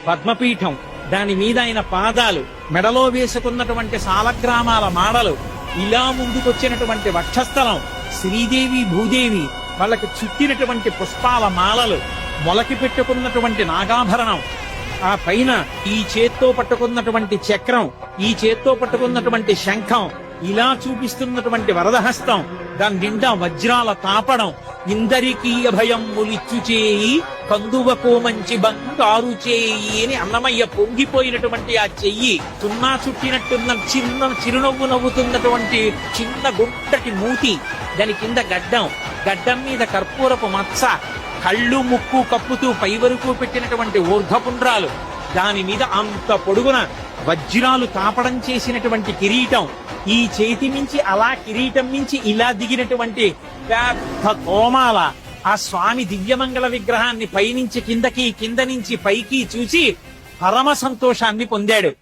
పద్మపీఠం, దాని మీద ఆయన పాదాలు, మెడలో వేసుకున్నటువంటి సాలగ్రామాల మాడలు, ఇలా ముందుకొచ్చినటువంటి వక్షస్థలం, శ్రీదేవి భూదేవి వాళ్ళకి చుట్టినటువంటి పుష్పాల మాలలు, మొలకి పెట్టుకున్నటువంటి నాగాభరణం, ఆ పైన ఈ చేత్తో పట్టుకున్నటువంటి చక్రం, ఈ చేత్తో పట్టుకున్నటువంటి శంఖం, ఇలా చూపిస్తున్నటువంటి వరదహస్తం, దాని నిండా వజ్రాల తాపడం, ఇందరికీ అభయం ములిచ్చు చేయి కందువకో మంచి బంగారు చేయి అని అన్నమయ్య పొంగిపోయినటువంటి ఆ చెయ్యి, సున్నా చుట్టినట్టున్న చిన్న చిరునవ్వు నవ్వుతున్నటువంటి చిన్న గుంటటి మూతి, దాని కింద గడ్డం మీద కర్పూరపు మచ్చ, కళ్ళు ముక్కు కప్పుతూ పై వరకు పెట్టినటువంటి ఊర్ధ్వపుండ్రాలు, దాని మీద అంత పొడుగున వజ్రాలు తాపడం చేసినటువంటి కిరీటం, ఈ చేతి నుంచి అలా కిరీటం నుంచి ఇలా దిగినటువంటి పెద్ద తోమాల, ఆ స్వామి దివ్యమంగళ విగ్రహాన్ని పైనుంచి కిందకి కింద నుంచి పైకి చూసి పరమ సంతోషాన్ని పొందాడు.